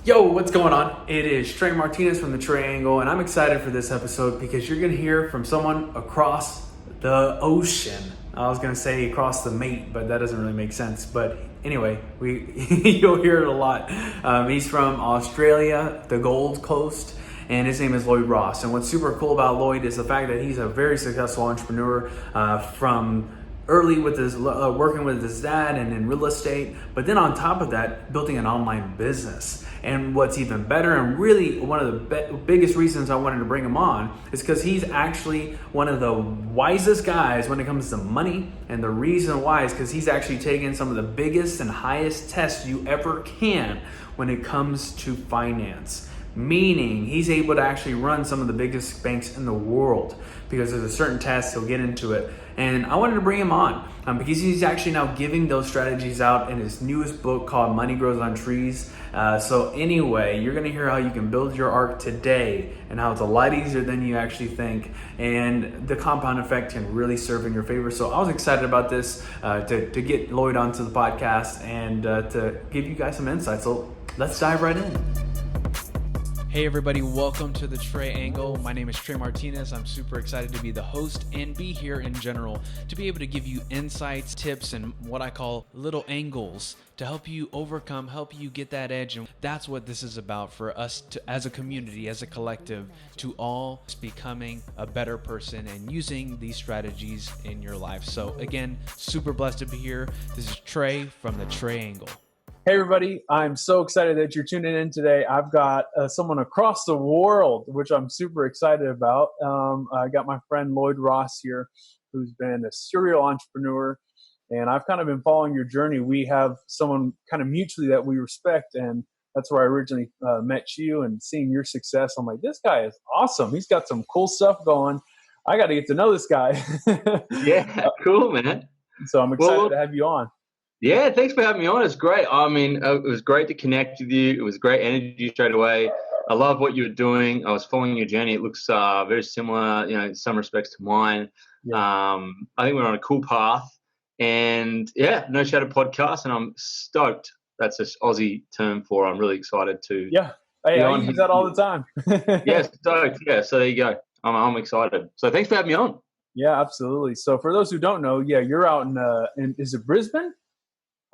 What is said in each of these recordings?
Yo, what's going on? It is Trey Martinez from the Trey Angle, and I'm excited for this episode because you're going to hear from someone across the ocean. I was going to say across the mate, but that doesn't really make sense. But anyway, you'll hear it a lot. He's from Australia, the Gold Coast, and his name is Lloyd Ross. And what's super cool about Lloyd is the fact that he's a very successful entrepreneur from early with his working with his dad and in real estate, but then on top of that, building an online business. And what's even better, and really one of the biggest reasons I wanted to bring him on, is because he's actually one of the wisest guys when it comes to money. And the reason why is because he's actually taken some of the biggest and highest tests you ever can when it comes to finance. Meaning he's able to actually run some of the biggest banks in the world because there's a certain test. He'll get into it. And I wanted to bring him on because he's actually now giving those strategies out in his newest book called Money Grows on Trees. So anyway, you're going to hear how you can build your ark today and how it's a lot easier than you actually think. And the compound effect can really serve in your favor. So I was excited about this to get Lloyd onto the podcast and to give you guys some insight. So let's dive right in. Hey everybody, welcome to the Trey Angle. My name is Trey Martinez. I'm super excited to be the host and be here in general to be able to give you insights, tips, and what I call little angles to help you overcome, help you get that edge. And that's what this is about for us to, as a community, as a collective, to all becoming a better person and using these strategies in your life. So again, super blessed to be here. This is Trey from the Trey Angle. Hey everybody, I'm so excited that you're tuning in today. I've got someone across the world, which I'm super excited about. I got my friend Lloyd Ross here, who's been a serial entrepreneur, and I've kind of been following your journey. We have someone kind of mutually that we respect, and that's where I originally met you, and seeing your success, I'm like, this guy is awesome. He's got some cool stuff going. I got to get to know this guy. Yeah, cool, man. So I'm excited to have you on. Yeah, thanks for having me on. It's great. I mean, it was great to connect with you. It was great energy straight away. I love what you were doing. I was following your journey. It looks very similar, in some respects to mine. Yeah. I think we're on a cool path. And yeah, No Shadow podcast, and I'm stoked. That's an Aussie term for I'm really excited to. Yeah, hey, I use that all the time. Yeah, stoked. Yeah, so there you go. I'm excited. So thanks for having me on. Yeah, absolutely. So for those who don't know, yeah, you're out in is it Brisbane?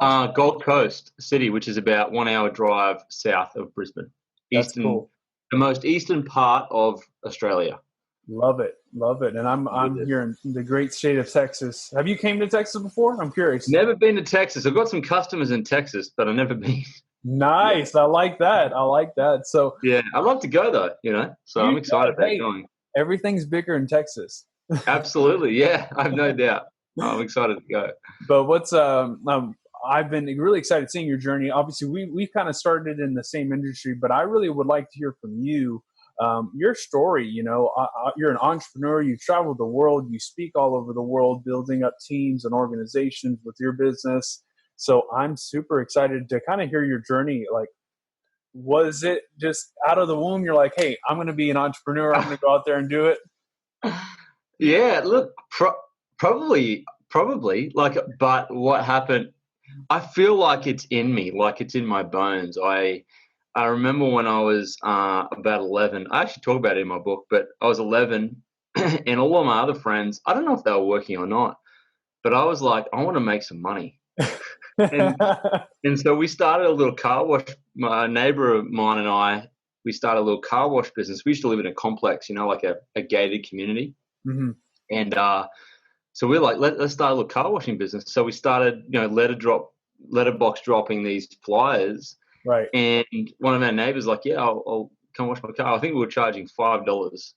Gold Coast City, which is about 1 hour drive south of Brisbane. That's cool. The most eastern part of Australia. Love it. And I'm here in the great state of Texas. Have you came to Texas before? I'm curious. Never been to Texas. I've got some customers in Texas, but I've never been. Nice. Yeah. I like that. So yeah, I'd love to go though, so I'm excited about going. Everything's bigger in Texas. Absolutely. Yeah, I have no doubt. I'm excited to go. But what's I've been really excited seeing your journey. Obviously, we kind of started in the same industry, but I really would like to hear from you, your story. You're an entrepreneur. You've traveled the world. You speak all over the world, building up teams and organizations with your business. So I'm super excited to kind of hear your journey. Like, was it just out of the womb? You're like, hey, I'm going to be an entrepreneur. I'm going to go out there and do it. Yeah, look, probably. But what happened? I feel like it's in me, like it's in my bones. I remember when I was about 11. I actually talk about it in my book, but I was 11, and all of my other friends, I don't know if they were working or not, but I was like, I want to make some money. and so we started a little car wash. My neighbor of mine and I, we started a little car wash business. We used to live in a complex, like a gated community. Mm-hmm. And so we're like, let's start a little car washing business. So we started, letterbox dropping these flyers. Right. And one of our neighbors like, yeah, I'll come wash my car. I think we were charging $5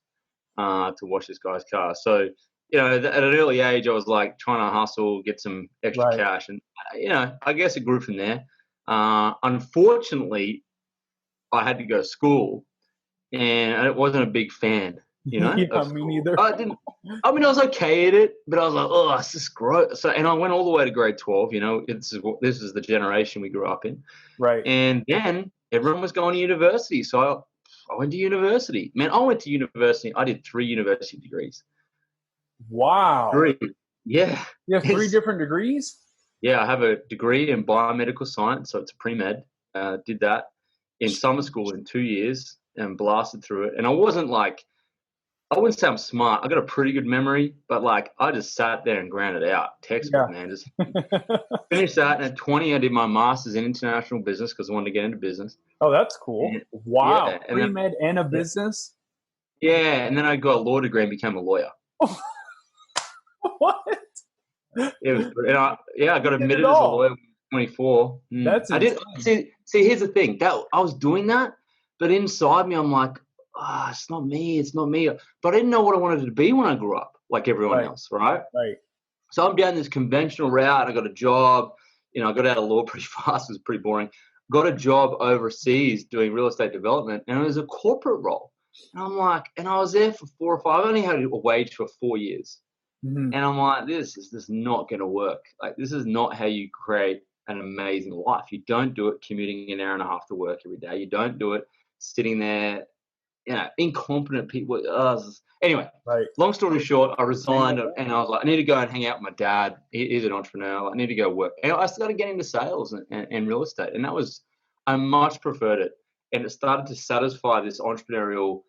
to wash this guy's car. So, at an early age, I was like trying to hustle, get some extra cash. And, I guess it grew from there. Unfortunately, I had to go to school, and I wasn't a big fan. Yeah, me neither. I was okay at it, but I was like, oh, it's just gross. So, and I went all the way to grade 12. This is the generation we grew up in. Right. And then everyone was going to university, so I went to university. Man, I went to university. I did 3 university degrees. Wow. 3. Yeah. You have 3 different degrees? Yeah, I have a degree in biomedical science, so it's pre-med. Did that. in summer school in 2 years and blasted through it. And I wasn't like, I wouldn't say I'm smart. I got a pretty good memory, but like I just sat there and ground it out. Textbook, man. Just finished that. And at 20, I did my master's in international business because I wanted to get into business. Oh, that's cool. And, wow. Yeah, Pre-med and a business? Yeah. And then I got a law degree and became a lawyer. What? It was, and I got admitted as a lawyer when I was 24. That's I did see. Here's the thing. That I was doing that, but inside me, I'm like, it's not me. It's not me. But I didn't know what I wanted to be when I grew up, like everyone else, right? Right. So I'm down this conventional route. I got a job. I got out of law pretty fast. It was pretty boring. Got a job overseas doing real estate development, and it was a corporate role. And I'm like, and I was there for 4 or 5. I only had a wage for 4 years. Mm-hmm. And I'm like, this is not going to work. Like, this is not how you create an amazing life. You don't do it commuting an hour and a half to work every day. You don't do it sitting there, incompetent people. Anyway, long story short, I resigned and I was like, I need to go and hang out with my dad. He's an entrepreneur. I need to go work. And I started getting into sales and real estate. And I much preferred it. And it started to satisfy this entrepreneurial,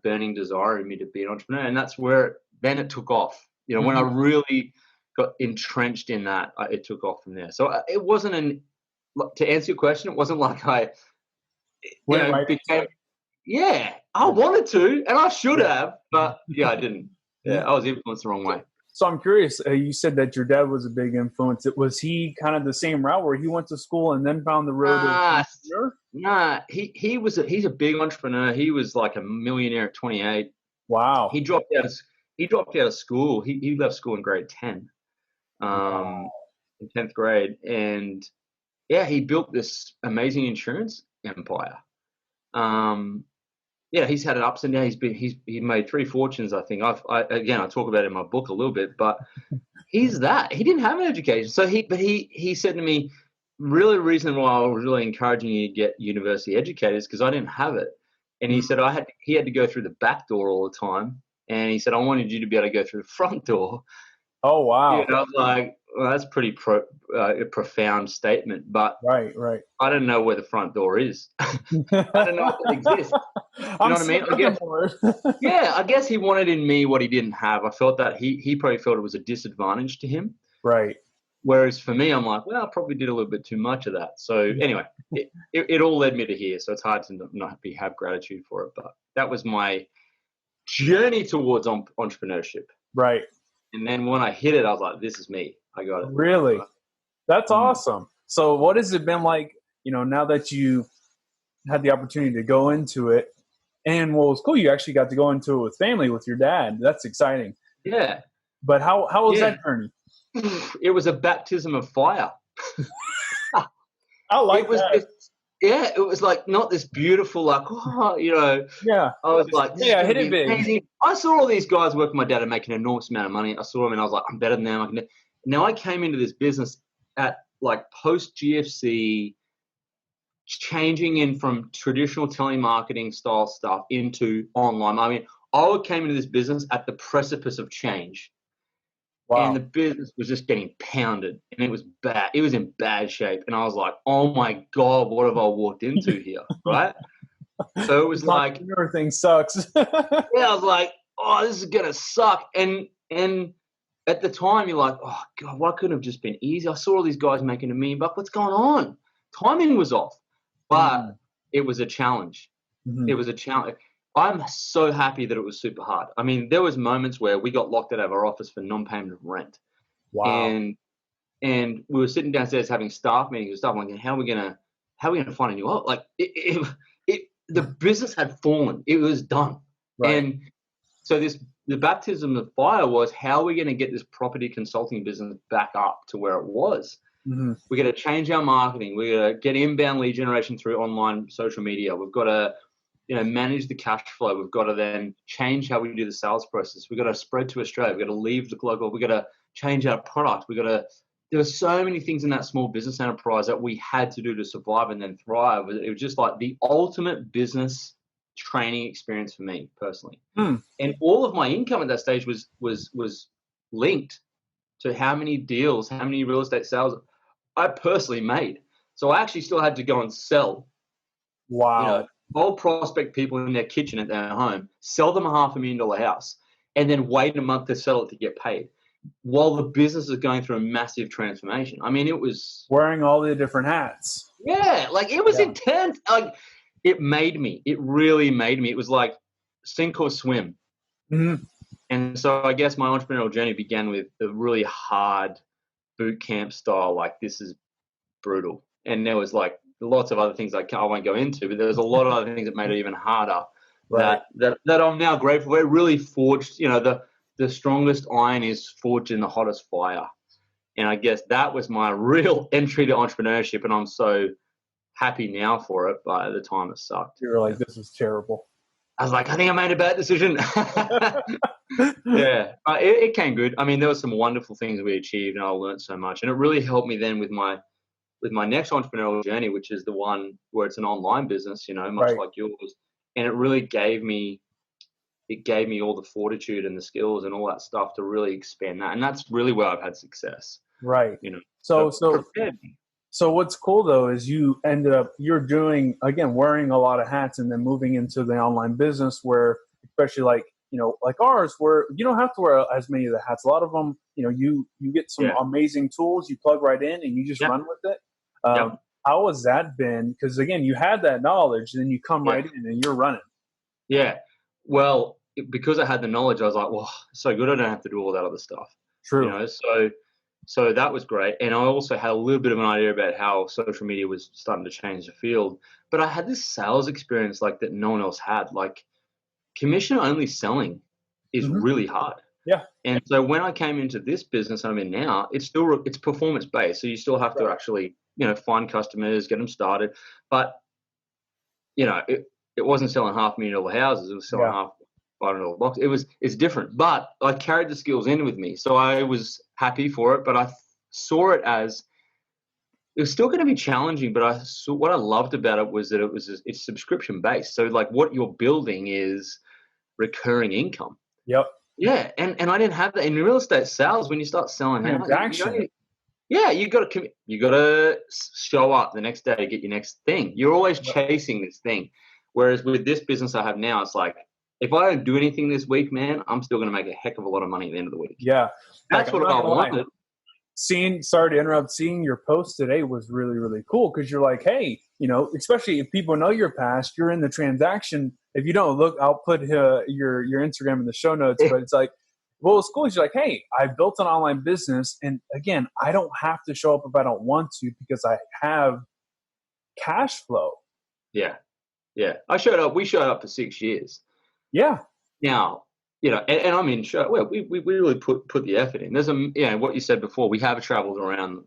burning desire in me to be an entrepreneur. And that's where then it took off. When I really got entrenched in that, it took off from there. So it wasn't to answer your question, it wasn't like I became, I wanted to, and I should have, but I didn't. Yeah, I was influenced the wrong way. So I'm curious, you said that your dad was a big influence. Was he kind of the same route where he went to school and then found the road? He's a big entrepreneur. He was like a millionaire at 28. Wow. He dropped out of school. He left school in grade 10, in 10th grade. And he built this amazing insurance empire. He's had an ups and downs. He made 3 fortunes, I think. I talk about it in my book a little bit, but he's that. He didn't have an education. So he said to me, really the reason why I was really encouraging you to get university educated is because I didn't have it. And he said he had to go through the back door all the time. And he said, I wanted you to be able to go through the front door. Oh, wow. I was like, well, that's pretty a profound statement. But right. I don't know where the front door is. I don't know if it exists. You know what I mean? I guess he wanted in me what he didn't have. I felt that he probably felt it was a disadvantage to him. Right. Whereas for me, I'm like, well, I probably did a little bit too much of that. So anyway, it all led me to here. So it's hard to not have gratitude for it. But that was my journey towards entrepreneurship. Right. And then when I hit it, I was like, this is me. I got it. Really? That's awesome. So what has it been like, now that you had the opportunity to go into it? And well, it's cool. You actually got to go into it with family, with your dad. That's exciting. Yeah. But how was that journey? It was a baptism of fire. I like that. It was like not this beautiful, like, Yeah. I was like, hit it big. Amazing. I saw all these guys working with my dad and making an enormous amount of money. I saw them and I was like, I'm better than them. Now I came into this business at like post GFC, changing in from traditional telemarketing style stuff into online. I mean, I came into this business at the precipice of change. Wow. And the business was just getting pounded and it was bad. It was in bad shape. And I was like, oh my God, what have I walked into here? Right? So it was like, everything sucks. I was like, oh, this is going to suck. And at the time you're like, oh God, why couldn't it have just been easy? I saw all these guys making $1 million. What's going on? Timing was off, but it was a challenge. Mm-hmm. It was a challenge. I'm so happy that it was super hard. I mean, there was moments where we got locked out of our office for non-payment of rent. Wow. And we were sitting downstairs having staff meetings and stuff. I'm like, how are we gonna find a new office? Like the business had fallen. It was done. Right. And so the baptism of fire was, how are we going to get this property consulting business back up to where it was? Mm-hmm. We got to change our marketing. We got to get inbound lead generation through online social media. We've got to manage the cash flow. We've got to then change how we do the sales process. We've got to spread to Australia. We've got to leave the local. We've got to change our product. There were so many things in that small business enterprise that we had to do to survive and then thrive. It was just like the ultimate business training experience for me personally. And all of my income at that stage was linked to how many deals, how many real estate sales I personally made. So I actually still had to go and sell Wow. Old prospect people in their kitchen at their home, sell them a $500,000 house, and then wait a month to sell it to get paid, while the business is going through a massive transformation. I mean, it was Wearing all the different hats. yeah, like it was intense. Like it made me. It really made me. It was like sink or swim. Mm-hmm. And so I guess my entrepreneurial journey began with a really hard boot camp style. Like this is brutal, and there was like lots of other things I won't go into, but there was a lot of other things that made it even harder. Right. That I'm now grateful for. It really forged. The strongest iron is forged in the hottest fire. And I guess that was my real entry to entrepreneurship, and I'm so happy now for it. But at the time, it sucked. You were like, this is terrible. I was like, I think I made a bad decision. Yeah, it came good. I mean, there were some wonderful things we achieved, and I learned so much. And it really helped me then with my next entrepreneurial journey, which is the one where it's an online business, much like yours. And it really gave me all the fortitude and the skills and all that stuff to really expand that. And that's really where I've had success. Right. So what's cool though is you're doing, again, wearing a lot of hats and then moving into the online business where, especially like ours, where you don't have to wear as many of the hats. A lot of them, you get some amazing tools, you plug right in and you just run with it. How has that been? Because again, you had that knowledge, then you come right in and you're running. Yeah. Well, because I had the knowledge, I was like, well, so good. I don't have to do all that other stuff. True. So that was great. And I also had a little bit of an idea about how social media was starting to change the field. But I had this sales experience like that no one else had. Like commission only selling is really hard. Yeah. And so when I came into this business I'm in now, it's performance based. So you still have to actually, find customers, get them started. But, it wasn't selling $500,000 houses. It was selling $500 box. It's different, but I carried the skills in with me. So I was happy for it, but I saw it as it was still going to be challenging. But what I loved about it was that it's subscription based. So like what you're building is recurring income. Yep. Yeah. And I didn't have that in real estate sales. When you start selling houses, you got to show up the next day to get your next thing. You're always chasing this thing. Whereas with this business I have now, it's like, if I don't do anything this week, man, I'm still going to make a heck of a lot of money at the end of the week. Yeah. That's what I wanted. Sorry to interrupt, seeing your post today was really, really cool because you're like, hey, especially if people know your past, you're in the transaction. If you don't look, I'll put your Instagram in the show notes, but it's like, well, it's cool. You're like, hey, I built an online business. And again, I don't have to show up if I don't want to because I have cash flow. Yeah. Yeah. We showed up for 6 years. Yeah. Now, and I mean, well, we really put the effort in. There's what you said before, we have traveled around,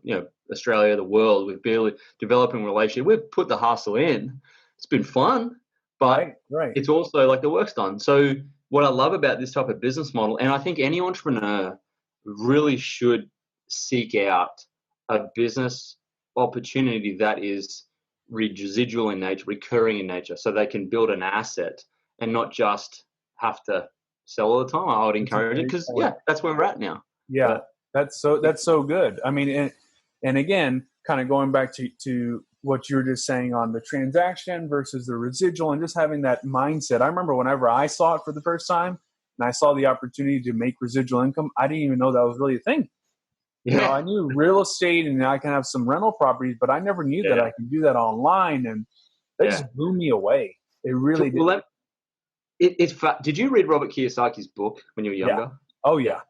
Australia, the world, we've barely developing relationship. We've put the hustle in. It's been fun, but it's also like the work's done. So what I love about this type of business model, and I think any entrepreneur really should seek out a business opportunity that is residual in nature, recurring in nature, so they can build an asset and not just have to sell all the time. I would encourage it because that's where we're at now. Yeah, that's so good. I mean, and again, kind of going back to what you were just saying on the transaction versus the residual and just having that mindset. I remember whenever I saw it for the first time and I saw the opportunity to make residual income, I didn't even know that was really a thing. I knew real estate and I can have some rental properties, but I never knew that I could do that online, and that just blew me away. It really did. Well, did you read Robert Kiyosaki's book when you were younger? Yeah. Oh, yeah.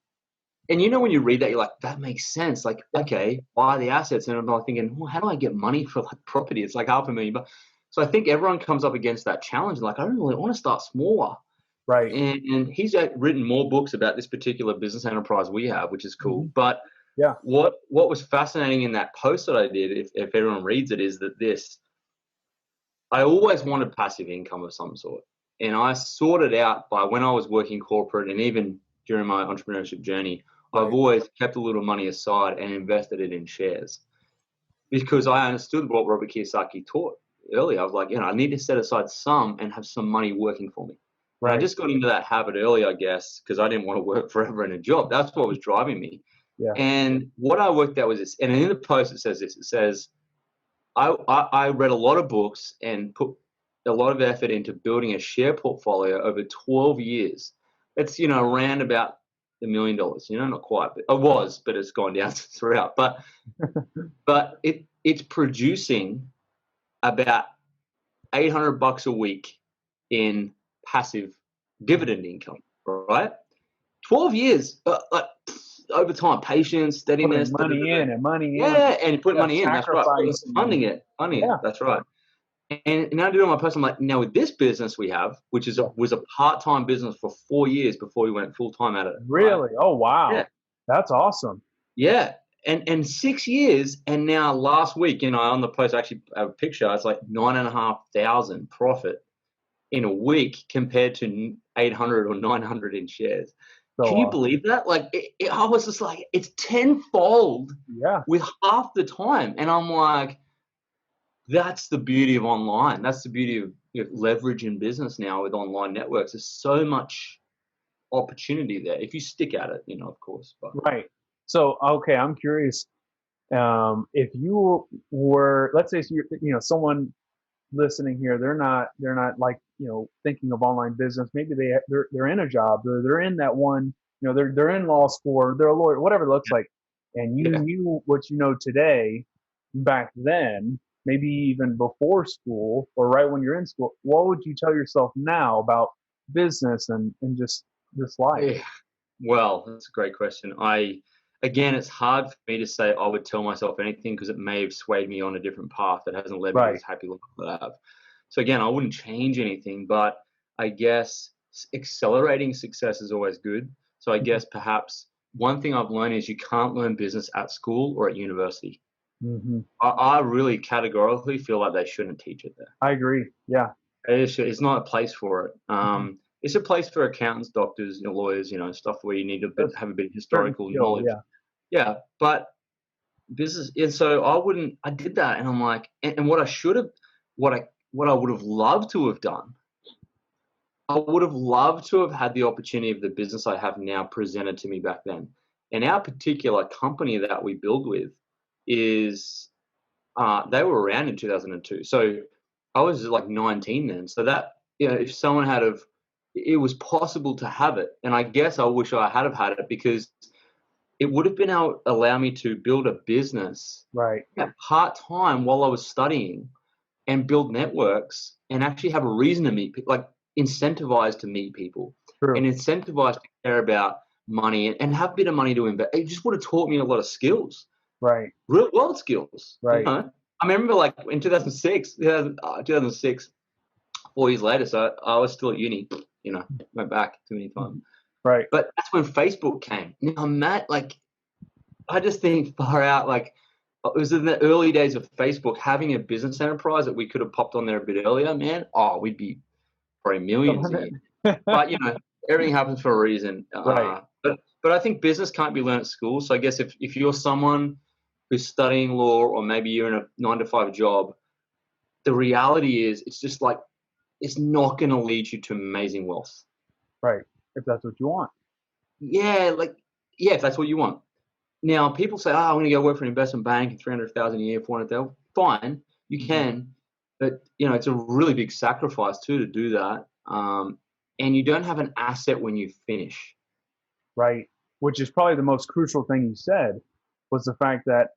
And when you read that, you're like, that makes sense. Like, okay, buy the assets. And I'm like thinking, well, how do I get money for like property? It's like $500,000. So I think everyone comes up against that challenge. Like, I don't really want to start smaller. Right. And he's written more books about this particular business enterprise we have, which is cool. Mm-hmm. But what was fascinating in that post that I did, if everyone reads it, is that I always wanted passive income of some sort. And I sorted out by when I was working corporate and even during my entrepreneurship journey, I've always kept a little money aside and invested it in shares because I understood what Robert Kiyosaki taught earlier. I was like, I need to set aside some and have some money working for me. Right. I just got into that habit early, I guess, because I didn't want to work forever in a job. That's what was driving me. Yeah. And what I worked out was this, and in the post it says this, it says, I read a lot of books and put a lot of effort into building a share portfolio over 12 years. It's, around about $1 million, not quite, but it was, but it's gone down throughout. But it's producing about $800 a week in passive dividend income, right? 12 years, over time, patience, steadiness, putting money in and money in. Yeah, and put money in. That's right. Funding it. Yeah. That's right. And now doing my personal, like now with this business we have, which was a part-time business for 4 years before we went full-time at it. Really? Right? Oh, wow. Yeah. That's awesome. Yeah. And 6 years, and now last week, on the post I actually have a picture. It's like 9,500 profit in a week compared to 800 or 900 in shares. So Can you believe that? Like, I was just like, it's tenfold with half the time. And I'm like, that's the beauty of online. That's the beauty of leverage in business now with online networks. There's so much opportunity there if you stick at it, of course. But. Right. So, okay, I'm curious. If you were, let's say, someone listening here, they're not like, thinking of online business. Maybe they're in a job, they're in that one, they're in law school, they're a lawyer, whatever it looks like. And you knew what you know today back then, maybe even before school or right when you're in school. What would you tell yourself now about business and just this life? Yeah. Well, that's a great question. Again, it's hard for me to say I would tell myself anything because it may have swayed me on a different path that hasn't led me to this happy life that I have. So again, I wouldn't change anything, but I guess accelerating success is always good. So I guess perhaps one thing I've learned is you can't learn business at school or at university. Mm-hmm. I really categorically feel like they shouldn't teach it there. I agree. Yeah. It's not a place for it. It's a place for accountants, doctors, lawyers, stuff where you need to have a bit of historical knowledge. Yeah, but business, and so I did that, and I'm like, and what I would have loved to have done, I would have loved to have had the opportunity of the business I have now presented to me back then. And our particular company that we build with is, they were around in 2002. So I was like 19 then. So that, if someone it was possible to have it. And I guess I wish I had had it because it would have been allow me to build a business part-time while I was studying and build networks and actually have a reason to meet people, like incentivized to meet people. True. And incentivized to care about money and have a bit of money to invest. It just would have taught me a lot of skills. Right. Real world skills. Right. I remember like in 2006, 4 years later, so I was still at uni, went back too many times. Right. But that's when Facebook came. Now, Matt, I just think far out, it was in the early days of Facebook, having a business enterprise that we could have popped on there a bit earlier, man. Oh, we'd be probably millions a year. But, everything happens for a reason. Right. But I think business can't be learned at school. So I guess if you're someone who's studying law or maybe you're in a 9-to-5 job, the reality is it's just it's not going to lead you to amazing wealth. Right. If that's what you want. Yeah, if that's what you want. Now, people say, I'm going to go work for an investment bank and $300,000 a year, $400,000. Fine, you can. But, it's a really big sacrifice, too, to do that. And you don't have an asset when you finish. Right. Which is probably the most crucial thing you said was the fact that,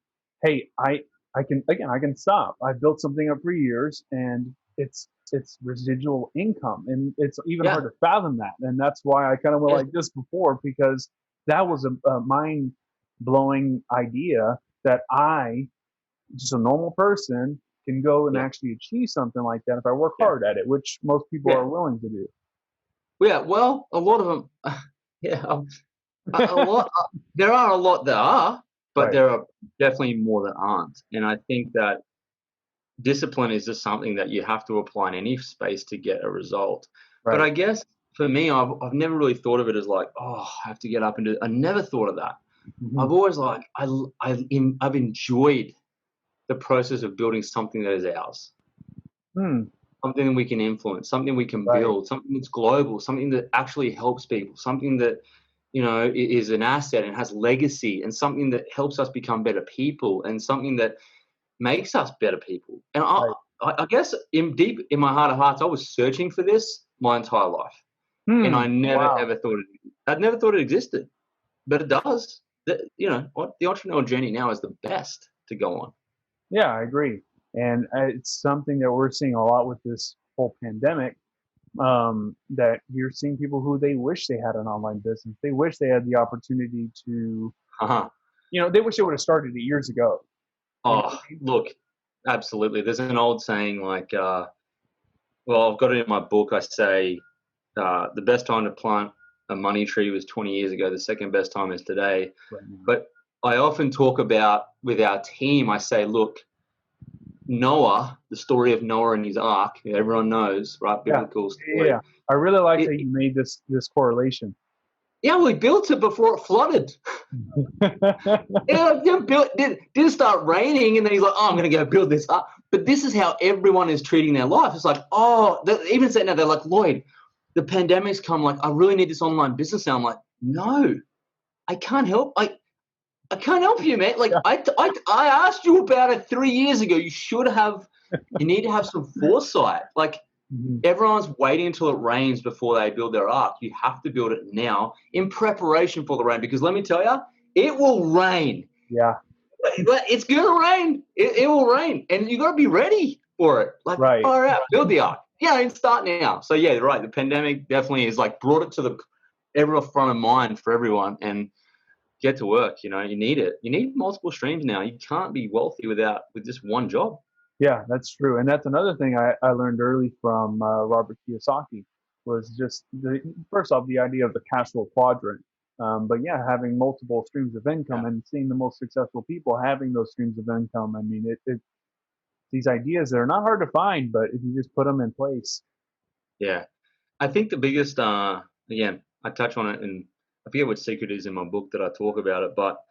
hey, I can stop. I've built something up for years and it's residual income, and it's even hard to fathom that. And that's why I kind of went like this before, because that was a mind blowing idea that I, just a normal person, can go and actually achieve something like that if I work hard at it, which most people are willing to do. Yeah, well, a lot of them, a lot. There are a lot that are, but there are definitely more that aren't. And I think that discipline is just something that you have to apply in any space to get a result. Right. But I guess for me, I've never really thought of it as I have to get up and do it. I never thought of that. Mm-hmm. I've always I've enjoyed the process of building something that is ours. Something that we can influence, something we can build, something that's global, something that actually helps people, something that, is an asset and has legacy, and something that helps us become better people, and something that makes us better people. And I guess deep in my heart of hearts, I was searching for this my entire life, and I never Wow. ever thought I'd never thought it existed, but it does. What the entrepreneurial journey now is the best to go on. Yeah, I agree. And it's something that we're seeing a lot with this whole pandemic. That you're seeing people who they wish they had an online business. They wish they had the opportunity to, Uh-huh. they wish they would have started it years ago. Oh, look, absolutely. There's an old saying like, well, I've got it in my book. I say the best time to plant a money tree was 20 years ago. The second best time is today. Right now. But I often talk about with our team, I say, look, Noah, the story of Noah and his ark, everyone knows, right? Biblical story. Yeah. I really like that you made this correlation. Yeah, we built it before it flooded. Didn't start raining, and then he's like, "Oh, I'm going to go build this up." But this is how everyone is treating their life. It's like, even saying now, they're like, "Lloyd, the pandemic's come. Like, I really need this online business now." I'm like, "No, I can't help. I can't help you, man. Like, I asked you about it 3 years ago. You should have. You need to have some foresight. Like." Everyone's waiting until it rains before they build their ark. You have to build it now in preparation for the rain, because let me tell you, it will rain. Yeah. But it's going to rain. It will rain, and you got to be ready for it. Like, right. All right, build the ark. Yeah, and start now. So yeah, right. The pandemic definitely has like brought it to the ever front of mind for everyone, and get to work. You need it. You need multiple streams now. You can't be wealthy with just one job. Yeah, that's true. And that's another thing I learned early from Robert Kiyosaki was just first off, the idea of the cash flow quadrant. But yeah, having multiple streams of income and seeing the most successful people having those streams of income. I mean, these ideas that are not hard to find, but if you just put them in place. Yeah. I think the biggest, again, I touch on it, and I forget what secret is in my book that I talk about it, but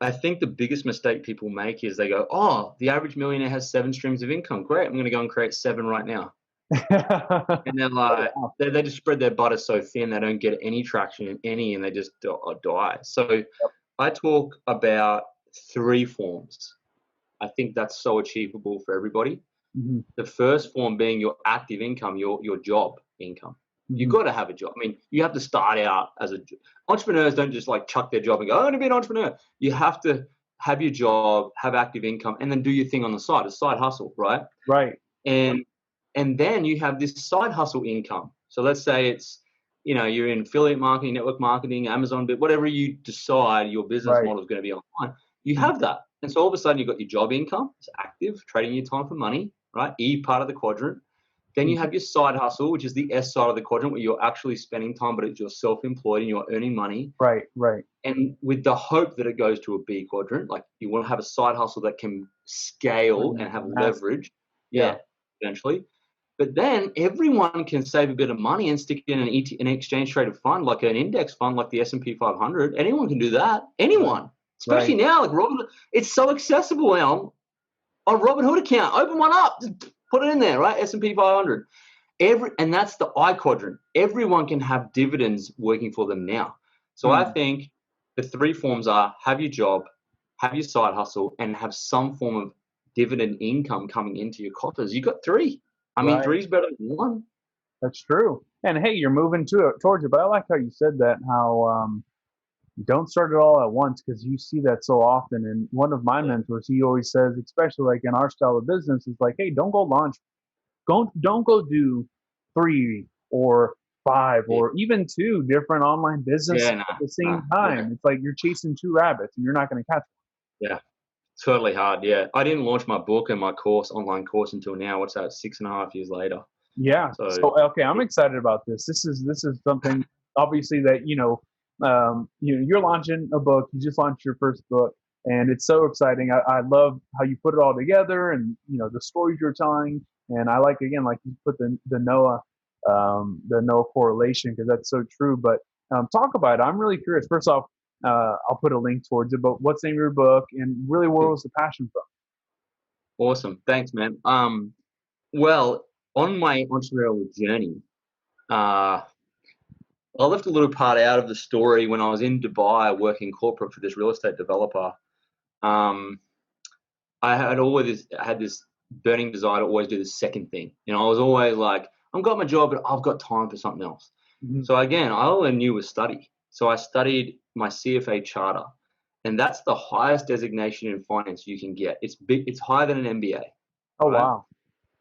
I think the biggest mistake people make is they go, "Oh, the average millionaire has 7 streams of income. Great, I'm going to go and create 7 right now." And they're like, they just spread their butter so thin they don't get any traction in any, and they just die. So I talk about 3 forms. I think that's so achievable for everybody. Mm-hmm. The first form being your active income, your job income. You've got to have a job. I mean, you have to start out as entrepreneurs don't just like chuck their job and go, "I'm going to be an entrepreneur." You have to have your job, have active income, and then do your thing on the side, a side hustle, right? Right. And then you have this side hustle income. So let's say it's, you're in affiliate marketing, network marketing, Amazon, but whatever you decide your business model is going to be online, you have that. And so all of a sudden you've got your job income, it's active, trading your time for money, right? E part of the quadrant. Then you have your side hustle, which is the S side of the quadrant, where you're actually spending time, but it's you're self-employed and you're earning money. Right. And with the hope that it goes to a B quadrant, like you want to have a side hustle that can scale and have leverage. Yeah, eventually. But then everyone can save a bit of money and stick it in an exchange traded fund, like an index fund, like the S&P 500. Anyone can do that. Anyone, especially now, like Robin. It's so accessible now. On Robinhood account, open one up. Just put it in there, right? S&P 500. And that's the I quadrant. Everyone can have dividends working for them now. So I think the 3 forms are have your job, have your side hustle, and have some form of dividend income coming into your coffers. You got 3. I mean, 3 is better than 1. That's true. And hey, you're moving towards it. But I like how you said that, how don't start it all at once, because you see that so often. And one of my mentors, he always says, especially like in our style of business, is like, hey, don't go launch. Don't go do 3 or 5 or even 2 different online businesses at the same time. Yeah. It's like you're chasing 2 rabbits and you're not going to catch them. Yeah, totally hard. Yeah, I didn't launch my book and my online course until now. What's that? 6.5 years later. Yeah. So okay, I'm excited about this. This is something obviously that you're launching a book. You just launched your first book, and it's so exciting. I love how you put it all together, and the stories you're telling. And I like, again, like you put the Noah correlation, because that's so true. But talk about it. I'm really curious. First off, I'll put a link towards it. But what's the name of your book, and really where was the passion from? Awesome, thanks, man. Well, on my entrepreneurial journey, I left a little part out of the story when I was in Dubai working corporate for this real estate developer. I had always had this burning desire to always do the second thing. I was always like, I've got my job, but I've got time for something else. Mhm. So again, all I knew was study. So I studied my CFA charter, and that's the highest designation in finance you can get. It's big. It's higher than an MBA. Oh, right? wow.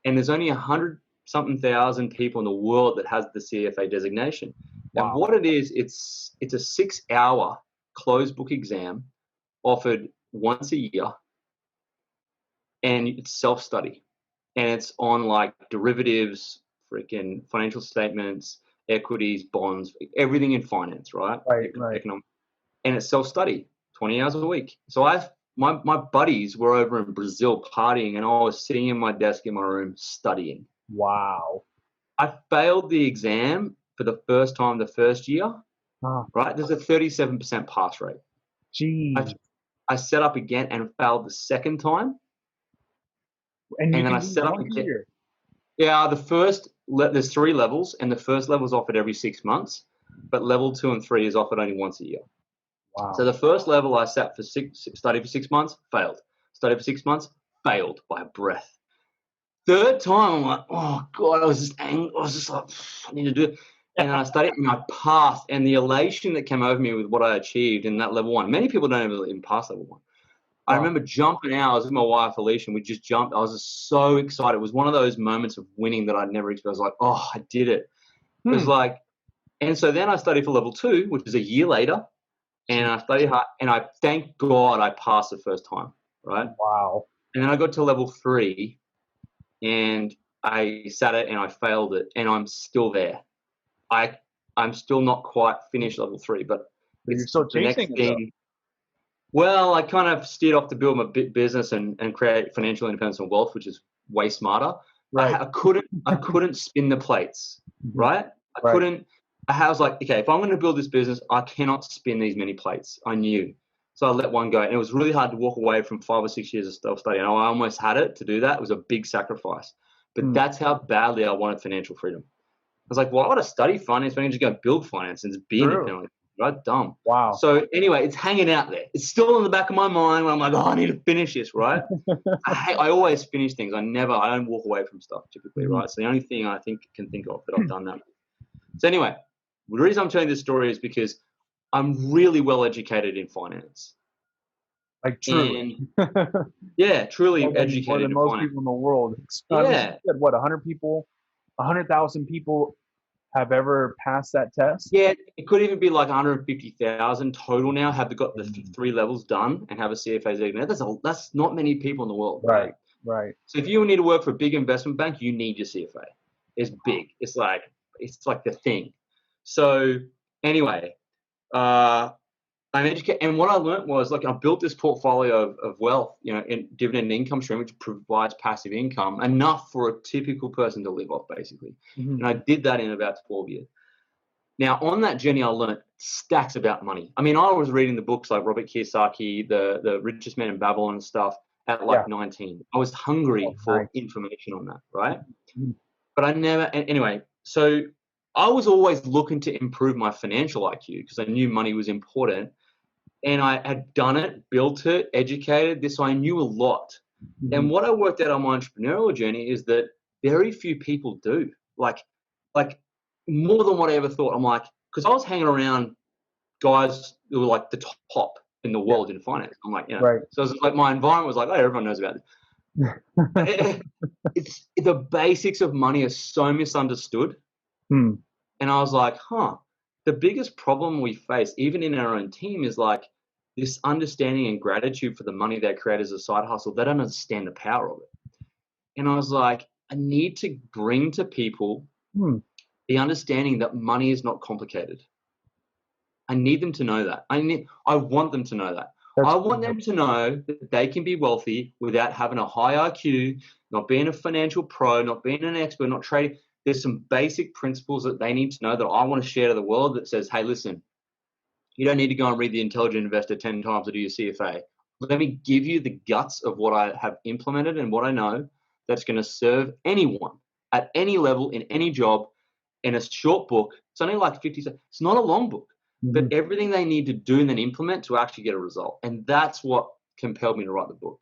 And there's only 100-something thousand people in the world that has the CFA designation. Wow. And what it is, it's a 6-hour closed book exam offered once a year, and it's self-study. And it's on like derivatives, freaking financial statements, equities, bonds, everything in finance, right? Right. Economic. And it's self-study, 20 hours a week. So my buddies were over in Brazil partying, and I was sitting in my desk in my room studying. Wow. I failed the exam for the first time the first year, Oh, right? There's a 37% pass rate. geez. I set up again and failed the second time. And then I do set up one again. year. Yeah, there's 3 levels, and the first level is offered every 6 months, but level 2 and 3 is offered only once a year. Wow. So the first level I sat for studied for 6 months, failed. Studied for 6 months, failed by a breath. Third time, I'm like, oh God, I was just angry. I was just like, I need to do it. And then I studied and I passed. And the elation that came over me with what I achieved in that level 1. Many people don't even pass level 1. I remember jumping out. I was with my wife, Alicia, and we just jumped. I was just so excited. It was one of those moments of winning that I'd never experienced. I was like, oh, I did it. It was like, and so then I studied for level 2, which is a year later. And I studied hard, and I thank God I passed the first time, right? Wow. And then I got to level 3, and I sat it and I failed it, and I'm still there. I'm still not quite finished level 3, but You're still the next chasing it, thing. Well, I kind of steered off to build my business and create financial independence and wealth, which is way smarter. Right. I couldn't spin the plates, right? I was like, okay, if I'm going to build this business, I cannot spin these many plates. I knew. So I let one go. And it was really hard to walk away from 5 or 6 years of self-study. And I almost had it to do that. It was a big sacrifice. But that's how badly I wanted financial freedom. I was like, why would I study finance when I can just go build finance and just be independent? Right? Dumb. Wow. So anyway, it's hanging out there. It's still in the back of my mind when I'm like, oh, I need to finish this, right? I always finish things. I don't walk away from stuff typically, right? So the only thing I can think of that I've done that with. So anyway, the reason I'm telling this story is because I'm really well educated in finance. Like truly. Yeah, truly more educated than in most finance. people in the world. Yeah. You said, what, 100 people, 100,000 people have ever passed that test? Yeah, it could even be like 150,000 total now have got the 3 levels done and have a CFA designation. That's not many people in the world. Right. So if you need to work for a big investment bank, you need your CFA. It's big. It's like the thing. So anyway, I'm educated, and what I learned was, like, I built this portfolio of wealth, in dividend income stream, which provides passive income enough for a typical person to live off, basically. And I did that in about 12 years. Now, on that journey, I learned stacks about money. I mean, I was reading the books like Robert Kiyosaki, the Richest Man in Babylon and stuff at 19. I was hungry for information on that, right? But I never, anyway, so I was always looking to improve my financial IQ because I knew money was important. And I had done it, built it, educated this, so I knew a lot. And what I worked out on my entrepreneurial journey is that very few people do. Like more than what I ever thought. I'm like, because I was hanging around guys who were like the top in the world in finance. I'm like, so it was like my environment was like, oh, everyone knows about this. It's the basics of money are so misunderstood. And I was like, the biggest problem we face, even in our own team, is like this understanding and gratitude for the money they create as a side hustle. They don't understand the power of it. And I was like, I need to bring to people the understanding that money is not complicated. I need them to know that. I want them to know that. I want them to know that they can be wealthy without having a high IQ, not being a financial pro, not being an expert, not trading. There's some basic principles that they need to know that I want to share to the world that says, hey, listen, you don't need to go and read The Intelligent Investor 10 times to do your CFA. Let me give you the guts of what I have implemented and what I know that's going to serve anyone at any level in any job in a short book. It's only like 50 cents. It's not a long book, but everything they need to do and then implement to actually get a result. And that's what compelled me to write the book.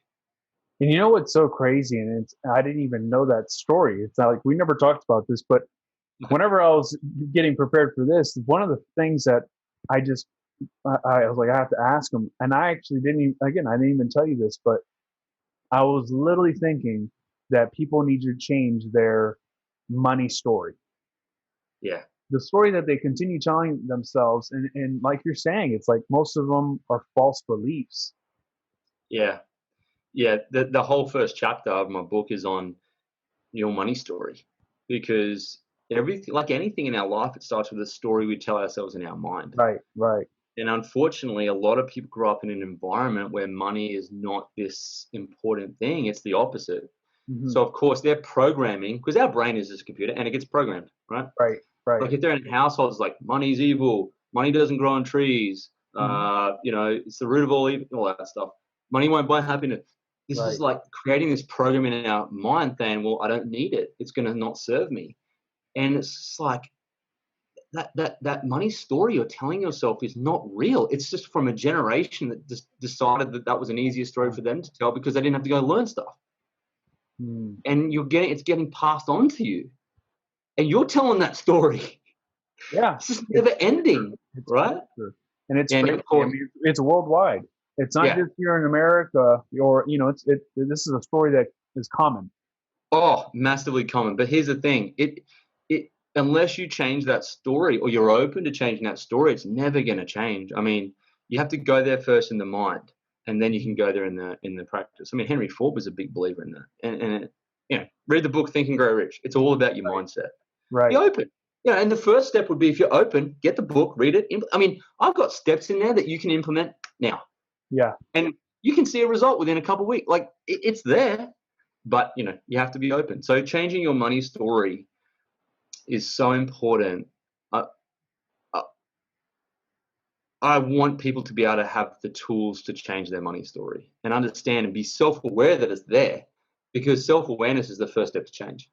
And you know what's so crazy? And I didn't even know that story. It's not like we never talked about this, but whenever I was getting prepared for this, one of the things that I just, I was like, I have to ask him. And I actually didn't even, again, I didn't even tell you this, but I was literally thinking that people need to change their money story. Yeah. The story that they continue telling themselves. And like you're saying, it's like most of them are false beliefs. Yeah. Yeah. The whole first chapter of my book is on your money story, because everything, like anything in our life, it starts with a story we tell ourselves in our mind. Right, right. And unfortunately, a lot of people grow up in an environment where money is not this important thing. It's the opposite. Mm-hmm. So, of course, they're programming, because our brain is just a computer and it gets programmed, right? Right, right. Like if they're in households like money's evil, money doesn't grow on trees, it's the root of all evil, all that stuff. Money won't buy happiness. This is like creating this program in our mind saying, well, I don't need it. It's going to not serve me. And it's just like that money story you're telling yourself is not real. It's just from a generation that just decided that was an easier story for them to tell because they didn't have to go learn stuff. And it's getting passed on to you. And you're telling that story. Yeah. It's just never ending, right? And it's it's worldwide. It's not just here in America, or this is a story that is common. Oh, massively common. But here's the thing: it unless you change that story, or you're open to changing that story, it's never going to change. I mean, you have to go there first in the mind, and then you can go there in the practice. I mean, Henry Ford was a big believer in that. And read the book Think and Grow Rich. It's all about your mindset. Right. Be open. And the first step would be, if you're open, get the book, read it. I mean, I've got steps in there that you can implement now. Yeah. And you can see a result within a couple of weeks. Like it's there, but you have to be open. So changing your money story is so important. I want people to be able to have the tools to change their money story and understand and be self-aware that it's there, because self-awareness is the first step to change,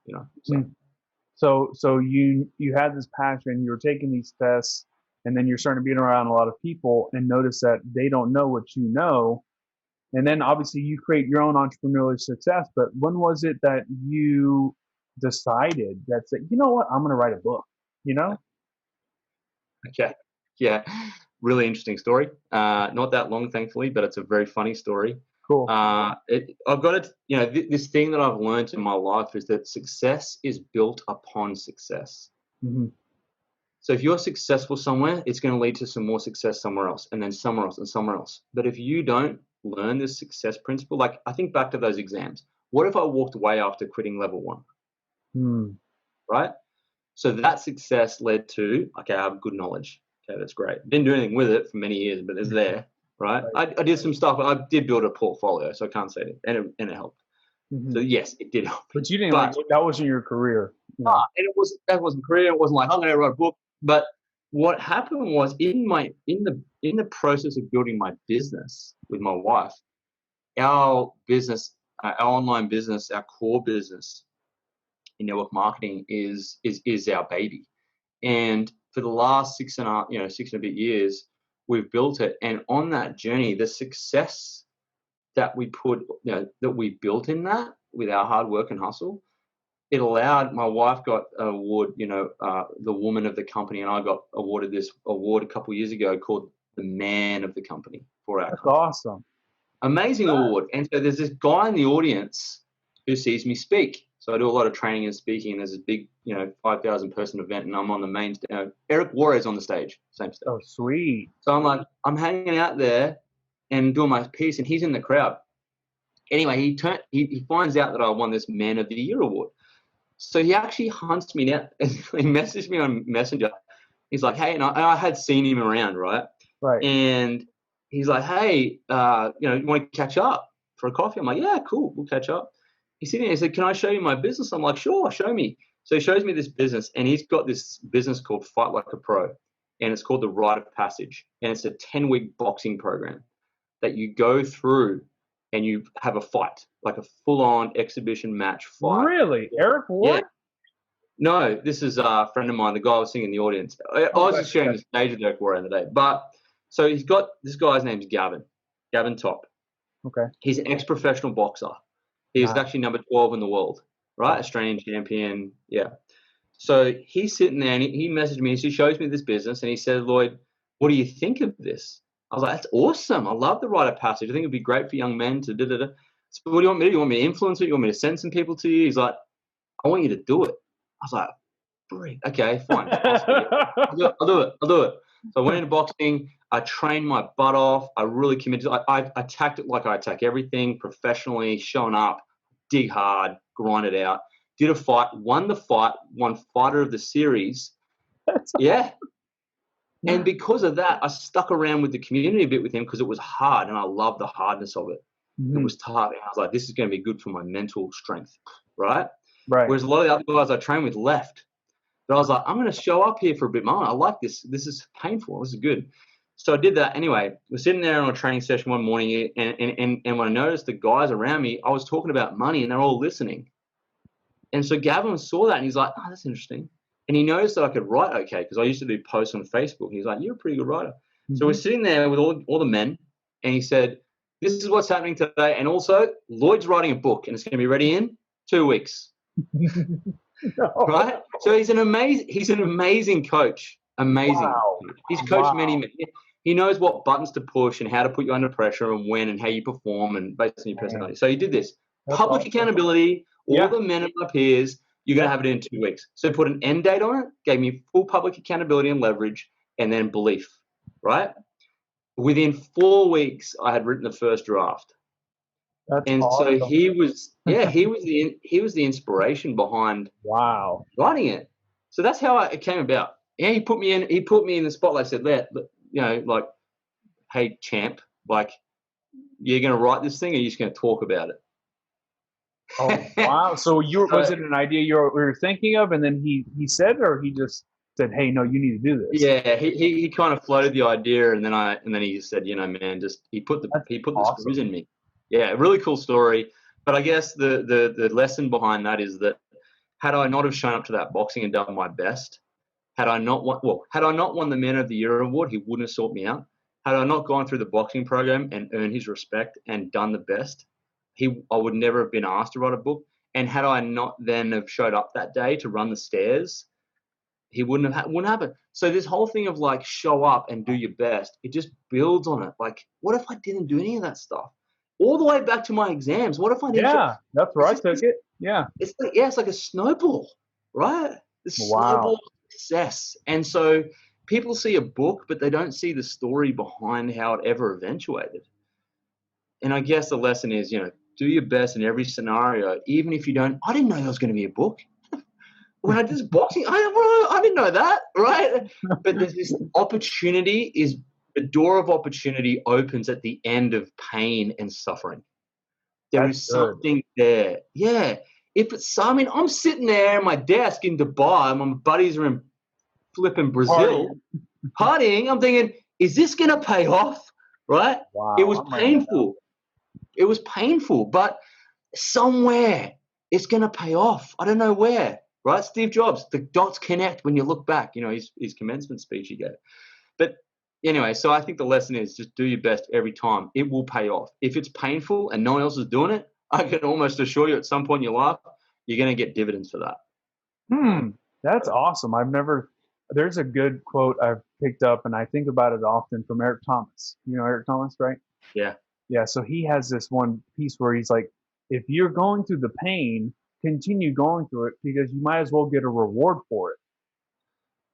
So you had this passion, you were taking these tests, and then you're starting to be around a lot of people and notice that they don't know what you know. And then obviously you create your own entrepreneurial success. But when was it that you decided that, you know what, I'm going to write a book, Okay. Yeah. Really interesting story. Not that long, thankfully, but it's a very funny story. Cool. I've got it. This thing that I've learned in my life is that success is built upon success. Mm-hmm. So if you're successful somewhere, it's going to lead to some more success somewhere else, and then somewhere else, and somewhere else. But if you don't learn this success principle, like I think back to those exams. What if I walked away after quitting level 1? Right? So that success led to, okay, I have good knowledge. Okay, that's great. Didn't do anything with it for many years, but it's there. Right? I did some stuff. I did build a portfolio, so I can't say it, and it helped. Mm-hmm. So yes, it did help. But you didn't that wasn't your career. And that wasn't career. It wasn't like I'm going to write a book. But what happened was in the process of building my business with my wife, our business, our online business, our core business in network marketing is our baby. And for the last 6 and a bit years, we've built it. And on that journey, the success that we that we built in that with our hard work and hustle, it allowed, my wife got an award, the woman of the company, and I got awarded this award a couple of years ago called the man of the company for our company. Awesome. Amazing award. And so there's this guy in the audience who sees me speak. So I do a lot of training and speaking, and there's this big, 5,000 person event, and I'm on the main stage. Eric Warren's on the stage, same stage. Oh, sweet. So I'm hanging out there and doing my piece, and he's in the crowd. Anyway, he finds out that I won this Man of the Year award. So he actually hunts me down. He messaged me on Messenger. He's like, hey, and I had seen him around, right? Right. And he's like, hey, you want to catch up for a coffee? I'm like, yeah, cool, we'll catch up. He's sitting there, he said, can I show you my business? I'm like, sure, show me. So he shows me this business, and he's got this business called Fight Like a Pro, and it's called the Rite of Passage. And it's a 10-week boxing program that you go through and you have a fight, like a full-on exhibition match fight. Really? Eric Warren? Yeah. No, this is a friend of mine, the guy I was singing in the audience. I was just sharing the stage with Eric Warren the day. But so he's got, this guy's name's Gavin Top. Okay. He's an ex-professional boxer. He was Nice. actually number 12 in the world, right? Wow. Australian champion. Yeah. So he's sitting there and he messaged me. He shows me this business and he said, Lloyd, what do you think of this? I was like, that's awesome. I love the rite of passage. I think it'd be great for young men to da-da-da. So what do you want me to do? You want me to influence it? You want me to send some people to you? He's like, I want you to do it. I was like, brilliant. Okay, fine. I'll do it. So I went into boxing. I trained my butt off. I really committed. I attacked it like I attack everything, professionally, showing up, dig hard, grind it out. Did a fight, won the fight, won fighter of the series. Yeah. And because of that, I stuck around with the community a bit with him because it was hard and I loved the hardness of it. It was tough. And I was like, this is going to be good for my mental strength, right? Right. Whereas a lot of the other guys I trained with left. But I was like, I'm going to show up here for a bit more. I like this. This is painful. This is good. So I did that. Anyway, we're sitting there on a training session one morning and when I noticed the guys around me, I was talking about money and they're all listening. And so Gavin saw that and he's like, oh, that's interesting. And he noticed that I could write okay because I used to do posts on Facebook. He's like, you're a pretty good writer. So we're sitting there with all the men and he said, this is what's happening today. And also, Lloyd's writing a book and it's going to be ready in 2 weeks. Right? So he's an amazing coach. Amazing. Wow. He's coached many men. He knows what buttons to push and how to put you under pressure and when and how you perform and based on your personality. So he did this. Public accountability, all the men of my peers, you're going to have it in 2 weeks. So put an end date on it, gave me full public accountability and leverage, and then belief, right? Within 4 weeks, I had written the first draft. That's awesome. So he was the inspiration behind writing it. So that's how it came about. Yeah, he put me in the spotlight, said, like, hey, champ, like, you're going to write this thing or you're just going to talk about it? Oh, wow. So was it an idea you were thinking of and then he said, or he just said, hey, no, you need to do this? Yeah, he kind of floated the idea and then he just said, man, he put the screws in me. Yeah, really cool story. But I guess the lesson behind that is that had I not have shown up to that boxing and done my best, had I not won the Man of the Year award, he wouldn't have sought me out. Had I not gone through the boxing program and earned his respect and done the best, I would never have been asked to write a book. And had I not then have showed up that day to run the stairs, he wouldn't happen. So this whole thing of like show up and do your best, it just builds on it. Like, what if I didn't do any of that stuff? All the way back to my exams. What if I didn't? Yeah, that's where I took it. Yeah. It's like a snowball, right? The snowball of success. And so people see a book, but they don't see the story behind how it ever eventuated. And I guess the lesson is, do your best in every scenario, even if you don't. I didn't know there was going to be a book. When I did boxing, I didn't know that, right? But there's this opportunity the door of opportunity opens at the end of pain and suffering. There is something there. Yeah. I'm sitting there at my desk in Dubai. My buddies are in flipping Brazil partying. I'm thinking, is this going to pay off? Right? Wow. It was painful. It was painful, but somewhere it's going to pay off. I don't know where. Right? Steve Jobs, the dots connect when you look back, his commencement speech he gave. But anyway, so I think the lesson is just do your best every time. It will pay off. If it's painful and no one else is doing it, I can almost assure you at some point in your life, you're going to get dividends for that. That's awesome. There's a good quote I've picked up and I think about it often from Eric Thomas. You know Eric Thomas, right? Yeah. Yeah. So he has this one piece where he's like, if you're going through the pain, continue going through it because you might as well get a reward for it.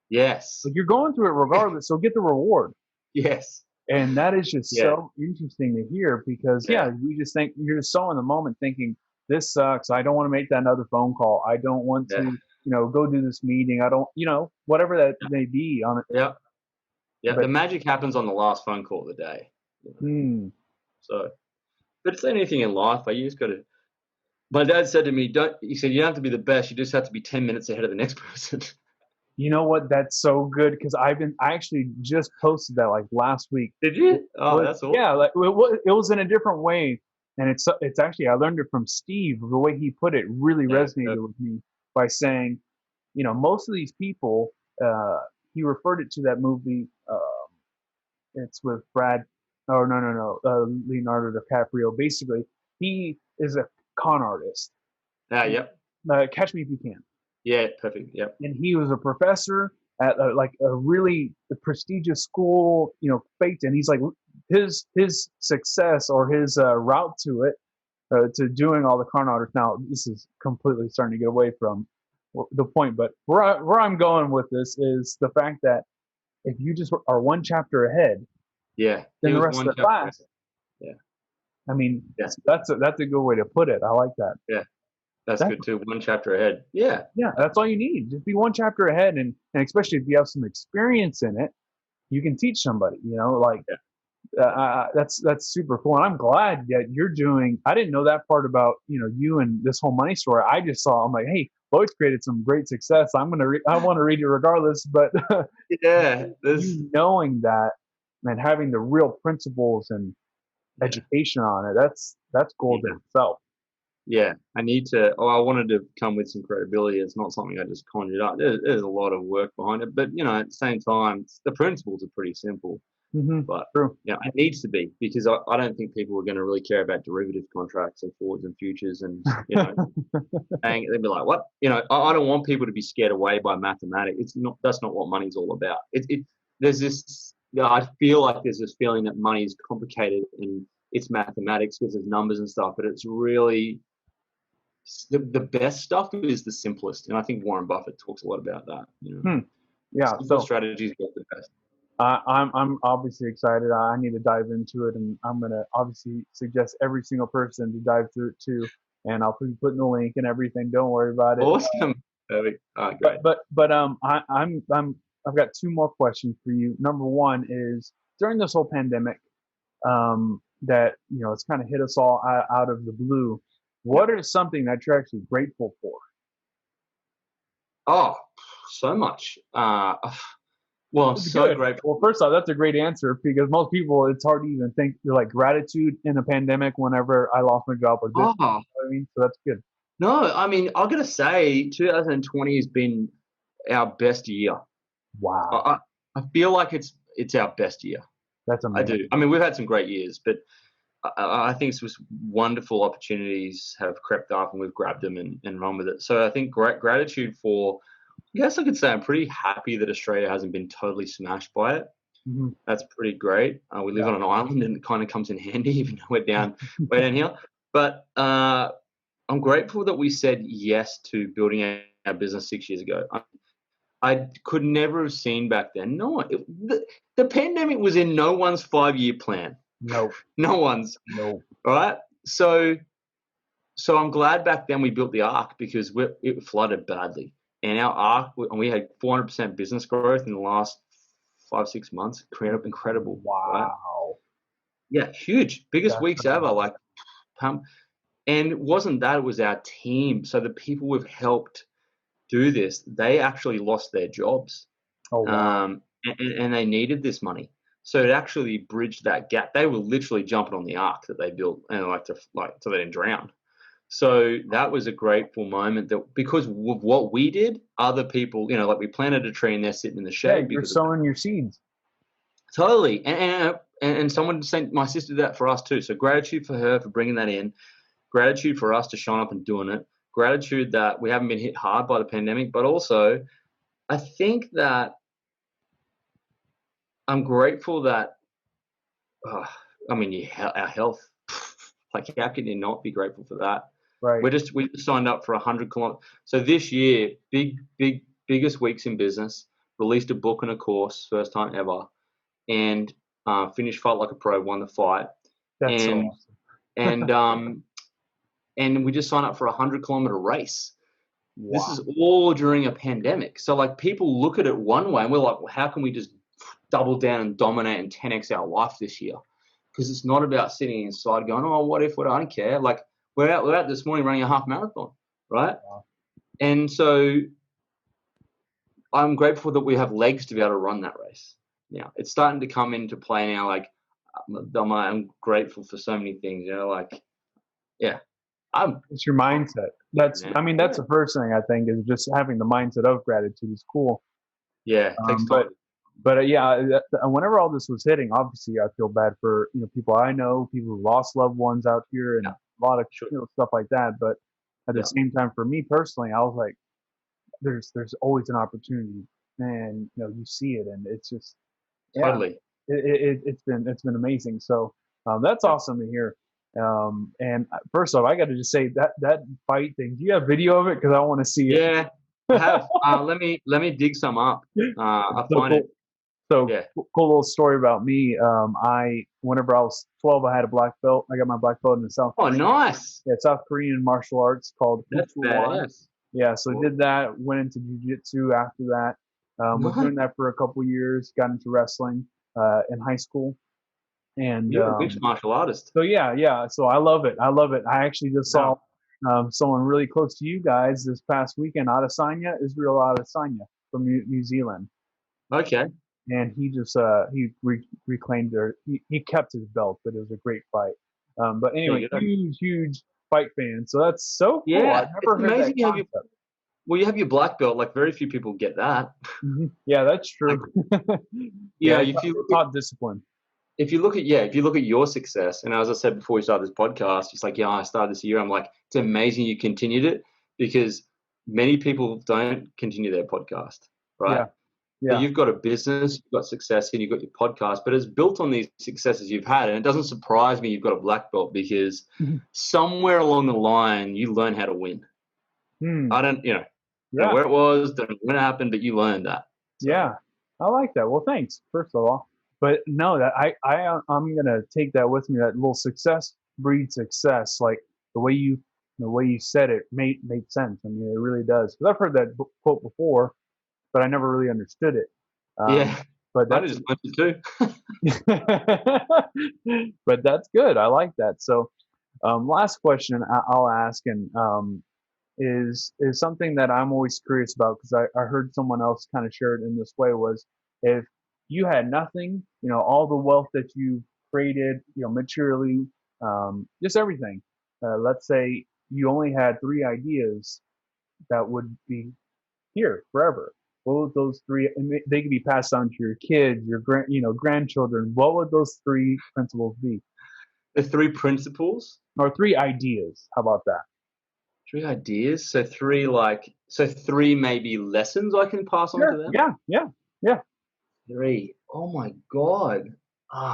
Yes. Like you're going through it regardless, so get the reward. Yes. And that is just so interesting to hear because, we just think you're just so in the moment thinking, this sucks. I don't want to make that another phone call. I don't want to, go do this meeting. I don't, whatever that may be on it. Yeah. Yeah. But the magic happens on the last phone call of the day. So, but it's anything in life. You just got to. My dad said to me, he said, you don't have to be the best. You just have to be 10 minutes ahead of the next person. You know what? That's so good because I actually just posted that like last week. Did you? Oh, that's awesome. Yeah, like it was in a different way, and it's actually I learned it from Steve. The way he put it really resonated with me by saying, most of these people. He referred it to that movie. It's with Brad. Oh no, Leonardo DiCaprio. Basically, he is a con artist. Yep. Catch Me If You Can. Yeah, perfect. Yep. And he was a professor at like a really prestigious school, faked. And he's like, his success or his route to it, to doing all the con artists. Now, this is completely starting to get away from the point, but where I'm going with this is the fact that if you just are one chapter ahead, Yeah, then the rest of the class. Yeah. I mean, Yeah. that's a good way to put it. I like that. Yeah. That's good too. One chapter ahead. Yeah. Yeah, that's all you need. Just be one chapter ahead, and especially if you have some experience in it, you can teach somebody. That's super cool. And I'm glad that you're doing. I didn't know that part about you and this whole money story. I just saw. I'm like, hey, Lloyd's created some great success. I want to read it regardless. But yeah, you knowing that and having the real principles and education on it, that's gold in itself. Yeah, I wanted to come with some credibility. It's not something I just conjured up. There's a lot of work behind it, but at the same time, the principles are pretty simple. Mm-hmm. But true. It needs to be, because I don't think people are going to really care about derivative contracts and forwards and futures, and they'd be like, what? I don't want people to be scared away by mathematics. That's not what money's all about. There's this. I feel like there's this feeling that money is complicated and it's mathematics because there's numbers and stuff, but it's really. The best stuff is the simplest, and I think Warren Buffett talks a lot about that. Yeah, so strategies work the best. I'm obviously excited. I need to dive into it, and I'm gonna obviously suggest every single person to dive through it too. And I'll be putting the link and everything. Don't worry about it. Awesome. Perfect. Great. But I've got two more questions for you. Number one is, during this whole pandemic, that it's kind of hit us all out of the blue. What is something that you're actually grateful for? Oh, so much. Well, I'm so grateful. Well, first off, that's a great answer, because most people, it's hard to even think. They're like, gratitude in a pandemic whenever I lost my job or this. You know what I mean? So that's good. No, I mean, I've got to say 2020 has been our best year. Wow. I feel like it's our best year. That's amazing. I do. I mean, we've had some great years, but I think it's just wonderful opportunities have crept up and we've grabbed them and run with it. So I think gratitude for, I guess I could say I'm pretty happy that Australia hasn't been totally smashed by it. Mm-hmm. That's pretty great. We live on an island and it kind of comes in handy, even though we're down here. But I'm grateful that we said yes to building our business 6 years ago. I could never have seen back then. The pandemic was in no one's 5-year plan. No. No one's. No. Right? So I'm glad back then we built the Ark, because it flooded badly. And our Ark, we had 400% business growth in the last 5-6 months. Incredible. Wow. Right? Yeah, huge. Biggest weeks ever. And it wasn't that, it was our team. So the people we've helped do this, they actually lost their jobs. Oh, wow. And they needed this money. So it actually bridged that gap. They were literally jumping on the Ark that they built, and so they didn't drown. So that was a grateful moment, that because of what we did, other people, we planted a tree and they're sitting in the shade. Yeah, you're sowing your seeds. Totally. And someone sent my sister that for us too. So gratitude for her for bringing that in. Gratitude for us to shine up and doing it. Gratitude that we haven't been hit hard by the pandemic, but also I think that I'm grateful that, our health. How can you not be grateful for that? Right. We just signed up for 100 kilometers. So this year, biggest weeks in business, released a book and a course, first time ever, and finished Fight Like a Pro, won the fight. That's so awesome. And we just signed up for a 100-kilometer race. Wow. This is all during a pandemic. So people look at it one way and we're like, well, how can we just double down and dominate and 10x our life this year? Because it's not about sitting inside going, oh, what if, I don't care. We're out this morning running a half marathon, right? Wow. And so I'm grateful that we have legs to be able to run that race. Now it's starting to come into play now. I'm grateful for so many things, it's your mindset. That's the first thing I think, is just having the mindset of gratitude is cool. Yeah, it takes time. But whenever all this was hitting, obviously I feel bad for people I know, people who lost loved ones out here, and a lot of Sure. stuff like that. But at the Yeah. same time, for me personally, I was like, there's always an opportunity, and you see it, and it's just Totally. it's been amazing. So that's Yeah. awesome to hear. And first off, I got to just say that fight thing. Do you have video of it? Because I want to see it. Yeah, I have. Let me dig some up. I'll So find cool. it. So Yeah. cool little story about me. Whenever I was 12, I had a black belt. I got my black belt in the Oh, nice. South Korean martial arts called Kung That's Fu Wan. badass. Yeah, so Cool. did that. Went into jiu-jitsu after that. Was Nice. doing that for a couple years. Got into wrestling in high school, and You're a mixed martial artist. so yeah. So I love it. I actually just saw Wow. someone really close to you guys this past weekend, Israel Adesanya from New Zealand, Okay. and he just reclaimed he kept his belt, but it was a great fight. But There anyway, you go. huge fight fan. So that's so cool. Yeah, I've never it's heard that amazing you have your. concept. Well, you have your black belt. Like very few people get that. Yeah, that's true. Yeah, it's taught discipline. if you look at your success, and as I said before we started this podcast, it's like, yeah, I started this year. I'm like, it's amazing you continued it, because many people don't continue their podcast, right? Yeah. So you've got a business, you've got success, and you've got your podcast, but it's built on these successes you've had. And it doesn't surprise me you've got a black belt, because somewhere along the line you learn how to win. I don't, know where it was, don't know when it happened, but you learned that. So. Yeah, I like that. Well, thanks, first of all. But no, that I'm gonna take that with me. That little success breeds success. Like the way you said it made sense. I mean, it really does. Because I've heard that quote before, but I never really understood it. Yeah, but I just learned it too. But that's good. I like that. So, last question I'll ask, and is something that I'm always curious about, because I heard someone else kind of share it in this way, was if you had nothing, all the wealth that you created, materially, just everything. Let's say you only had 3 ideas that would be here forever. What would those 3? They could be passed on to your kids, your grandchildren. What would those 3 principles be? The 3 principles, or 3 ideas? How about that? 3 ideas. So 3 maybe lessons I can pass on to them. Yeah. 3. Oh my God.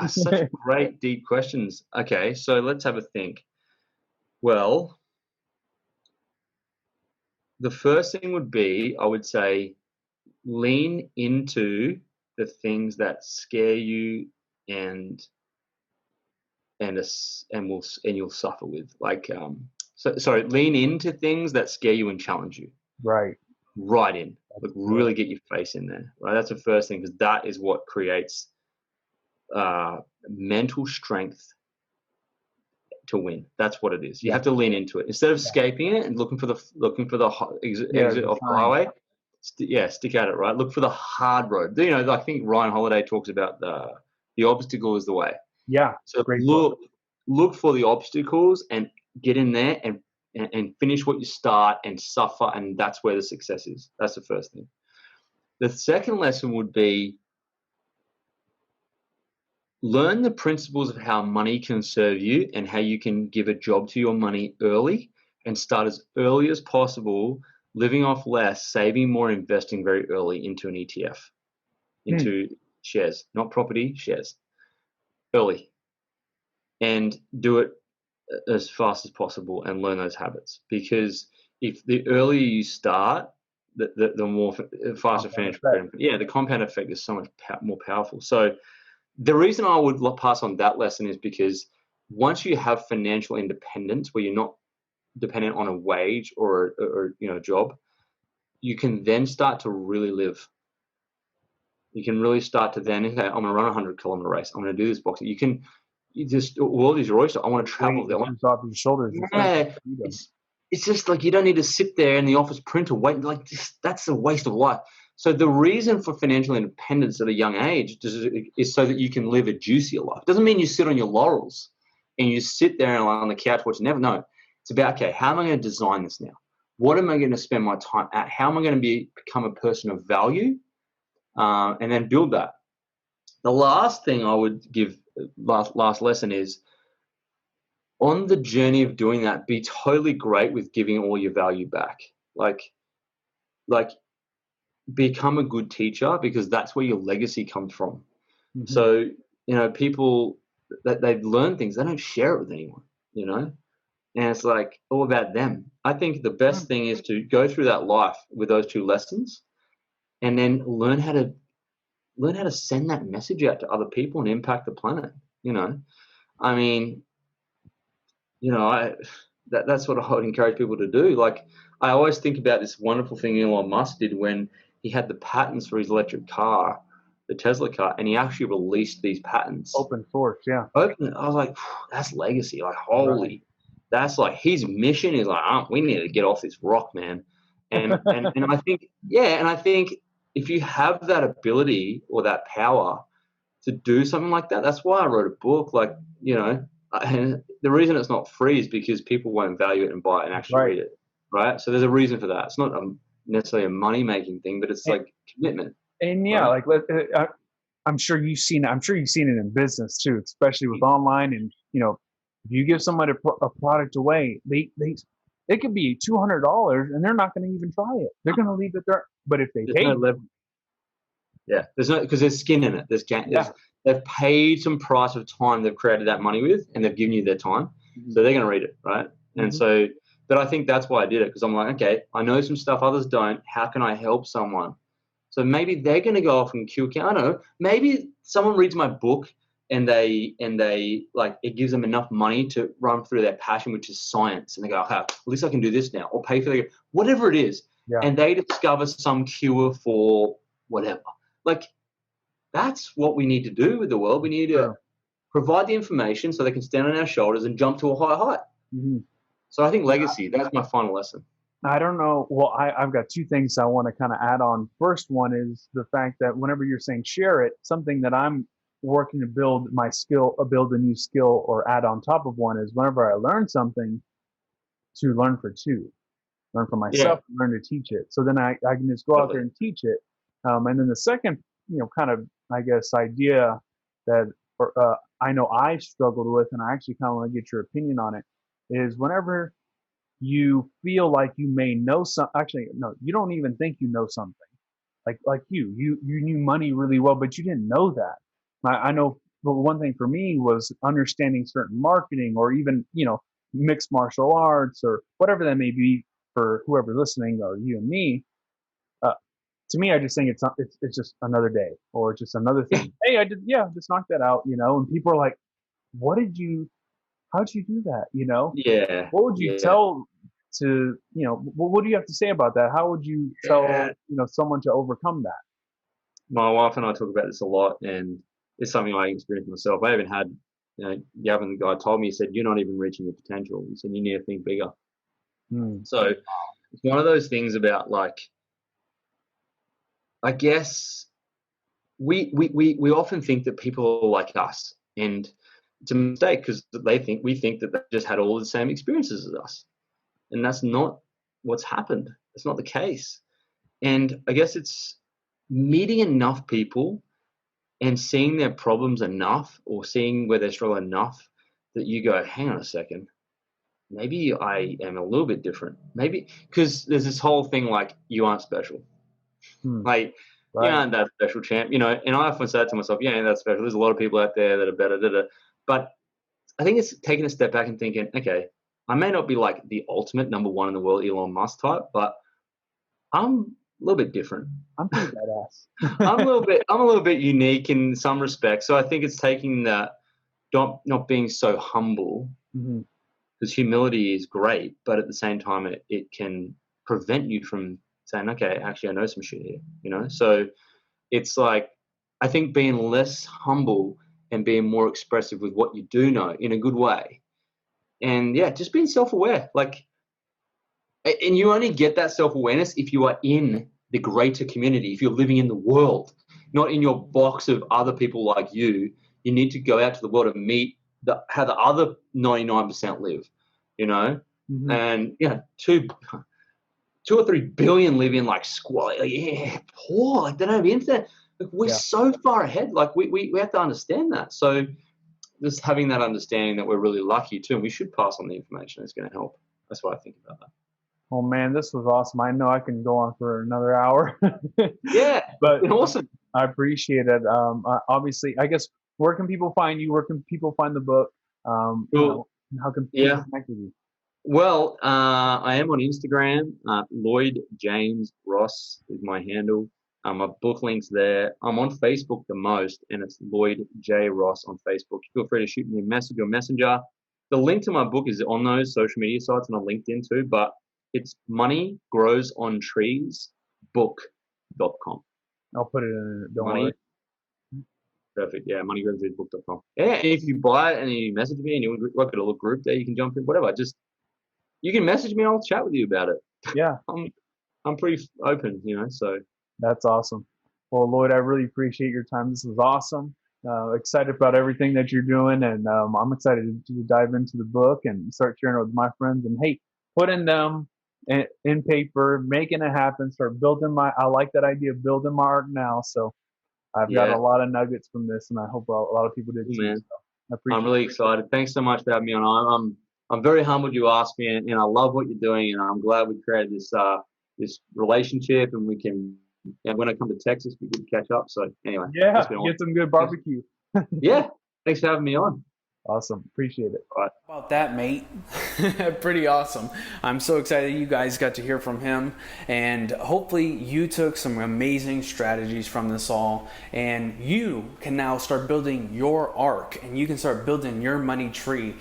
Such great deep questions. Okay, so let's have a think. Well, the first thing would be, I would say, lean into the things that scare you and you'll suffer with. Like lean into things that scare you and challenge you. Right in. Like really get your face in there. Right. That's the first thing, because that is what creates mental strength to win. That's what it is. You have to lean into it instead of escaping it and looking for the exit off the highway. Stick at it. Right. Look for the hard road. I think Ryan Holiday talks about the obstacle is the way. Yeah. So look for the obstacles and get in there and finish what you start and suffer, and that's where the success is. That's the first thing. The second lesson would be learn the principles of how money can serve you and how you can give a job to your money early, and start as early as possible, living off less, saving more, investing very early into an ETF, into shares, not property, shares, early. And do it as fast as possible and learn those habits, because if the earlier you start, the more faster financial freedom. Yeah, the compound effect is so much more powerful. So the reason I would pass on that lesson is because once you have financial independence, where you're not dependent on a wage or a job, you can then start to really live. You can really start to then, okay, I'm going to run a 100-kilometer race. I'm going to do this boxing. World is your oyster. I want to travel there. It's off your shoulders. Yeah, it's just like you don't need to sit there in the office printer waiting. Like that's a waste of life. So the reason for financial independence at a young age is so that you can live a juicier life. It doesn't mean you sit on your laurels and you sit there and on the couch watching. Never. No, it's about, okay, how am I going to design this now? What am I going to spend my time at? How am I going to become a person of value? And then build that. The last thing I would give, last lesson is, on the journey of doing that, be totally great with giving all your value back. Like become a good teacher, because that's where your legacy comes from. Mm-hmm. So, people that they've learned things, they don't share it with anyone, and it's like all about them. I think the best thing is to go through that life with those two lessons, and then learn how to send that message out to other people and impact the planet. I mean, that's what I would encourage people to do. Like, I always think about this wonderful thing Elon Musk did when he had the patents for his electric car, the Tesla car, and he actually released these patents. Open source, yeah. I was like, that's legacy. Like, holy, right. That's like his mission is like, we need to get off this rock, man. And I think, and I think if you have that ability or that power to do something like that, that's why I wrote a book. Like, and the reason it's not free is because people won't value it and buy it and actually read it, right? So there's a reason for that. It's not necessarily a money-making thing, but it's like commitment. And right? Like I'm sure you've seen it in business too, especially with online. And if you give somebody a product away, they could be $200 and they're not going to even try it. They're going to leave it there. But if they pay, there's no, because there's skin in it. They've paid some price of time they've created that money with, and they've given you their time, so they're going to read it, right? And so, but I think that's why I did it, because I'm like, okay, I know some stuff others don't. How can I help someone? So maybe they're going to go off and kill. I don't know. Maybe someone reads my book and they like, it gives them enough money to run through their passion, which is science, and they go, okay, at least I can do this now, or pay for whatever it is, and they discover some cure for whatever. Like, that's what we need to do with the world. We need to provide the information so they can stand on our shoulders and jump to a higher height. Mm-hmm. So I think legacy, that's my final lesson. I don't know. Well, I've got two things I want to kind of add on. First one is the fact that whenever you're saying share it, something that I'm working to build my skill, build a new skill or add on top of one, is whenever I learn something, to learn for two. Learn for myself, learn to teach it. So then I can just go out there and teach it. And then the second, kind of, I guess, idea that I know I struggled with, and I actually kind of want to get your opinion on it, is whenever you feel like you may know actually, no, you don't even think you know something. Like you knew money really well, but you didn't know that. I know, but one thing for me was understanding certain marketing, or even, mixed martial arts, or whatever that may be for whoever's listening, or you and me. To me, I just think it's just another day, or just another thing. Hey, I just knocked that out, and people are like, how'd you do that? Yeah. What would you tell to, what do you have to say about that? How would you tell, someone to overcome that? My wife and I talk about this a lot, and it's something I experienced myself. I even had, Gavin, the guy told me, he said, you're not even reaching your potential. He said, you need to think bigger. So it's one of those things about, like, I guess we often think that people are like us, and it's a mistake, because we think that they just had all the same experiences as us, and that's not what's happened. It's not the case. And I guess it's meeting enough people and seeing their problems enough, or seeing where they struggle enough, that you go, hang on a second, maybe I am a little bit different. Maybe because there's this whole thing like, you aren't special. Like, you aren't that special, champ. And I often say to myself, you ain't that special. There's a lot of people out there that are better. But I think it's taking a step back and thinking, okay, I may not be like the ultimate number one in the world, Elon Musk type, but I'm a little bit different. I'm pretty badass. I'm a little bit unique in some respects. So I think it's taking that, not being so humble, because humility is great, but at the same time, it can prevent you from saying, okay, actually, I know some shit here, So it's like, I think being less humble and being more expressive with what you do know in a good way. And just being self-aware. Like, and you only get that self-awareness if you are in the greater community, if you're living in the world, not in your box of other people like you. You need to go out to the world and meet how the other 99% live, and 2 or 3 billion live in like squalor, poor, like they don't have internet. Like, we're so far ahead. Like we have to understand that. So just having that understanding that we're really lucky too, and we should pass on the information. It's going to help. That's what I think about that. Oh man, this was awesome. I know I can go on for another hour. Yeah, but awesome. I appreciate it. Obviously, I guess, where can people find you? Where can people find the book? How can people connect with you? Well, I am on Instagram. Lloyd James Ross is my handle. My book link's there. I'm on Facebook the most, and it's Lloyd J. Ross on Facebook. Feel free to shoot me a message or messenger. The link to my book is on those social media sites and on LinkedIn too, but it's moneygrowsontreesbook.com. I'll put it in. Don't Money. worry. Perfect. Yeah, moneygrowsontreesbook.com. Yeah, and if you buy it and you message me and you work at a little group there, you can jump in, whatever. You can message me and I'll chat with you about it. Yeah. I'm pretty open, so. That's awesome. Well, Lloyd, I really appreciate your time. This was awesome. Excited about everything that you're doing, and I'm excited to dive into the book and start sharing it with my friends. And hey, putting them in paper, making it happen, start building I like that idea of building my Ark now. So I've got a lot of nuggets from this, and I hope a lot of people did too. Man. So I'm really excited. Thanks so much for having me on. I'm very humbled you asked me, and I love what you're doing, and I'm glad we created this relationship, and we can. And when I come to Texas, we could catch up. So anyway, yeah, get some good barbecue. Yeah, thanks for having me on. Awesome, appreciate it. All right. How about that, mate? Pretty awesome. I'm so excited you guys got to hear from him, and hopefully you took some amazing strategies from this all, and you can now start building your Ark, and you can start building your money tree,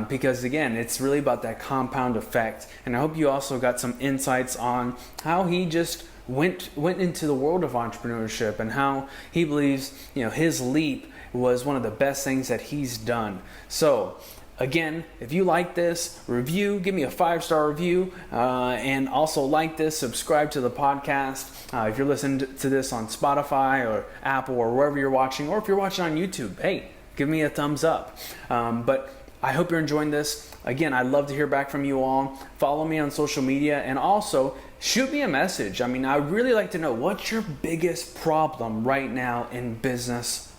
because again, it's really about that compound effect. And I hope you also got some insights on how he just went into the world of entrepreneurship, and how he believes his leap was one of the best things that he's done. So again, if you like this, give me a 5-star review, and also like this, subscribe to the podcast. If you're listening to this on Spotify or Apple or wherever you're watching, or if you're watching on YouTube, hey, give me a thumbs up. But I hope you're enjoying this. Again, I'd love to hear back from you all. Follow me on social media, and also shoot me a message. I mean, I'd really like to know, what's your biggest problem right now in business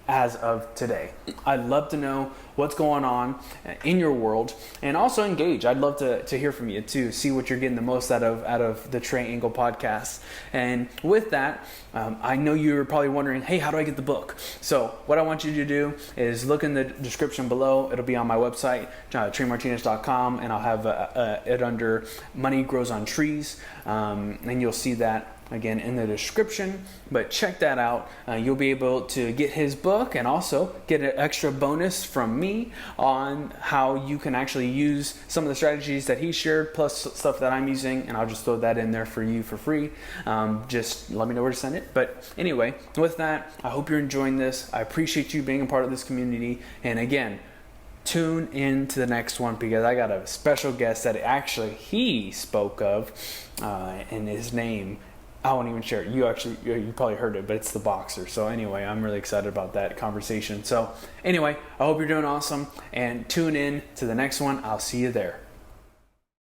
as of today? I'd love to know what's going on in your world, and also engage. I'd love to hear from you too, see what you're getting the most out of the Trey Angle podcast. And with that, I know you're probably wondering, hey, how do I get the book? So what I want you to do is look in the description below. It'll be on my website, treymartinez.com, and I'll have it under Money Grows on Trees, and you'll see that again in the description. But check that out. You'll be able to get his book, and also get an extra bonus from me on how you can actually use some of the strategies that he shared, plus stuff that I'm using, and I'll just throw that in there for you for free. Just let me know where to send it. But anyway, with that, I hope you're enjoying this. I appreciate you being a part of this community, and again, tune in to the next one, because I got a special guest that actually he spoke of, and his name, I won't even share it. You probably heard it, but it's the boxer. So anyway, I'm really excited about that conversation. So anyway, I hope you're doing awesome, and tune in to the next one. I'll see you there.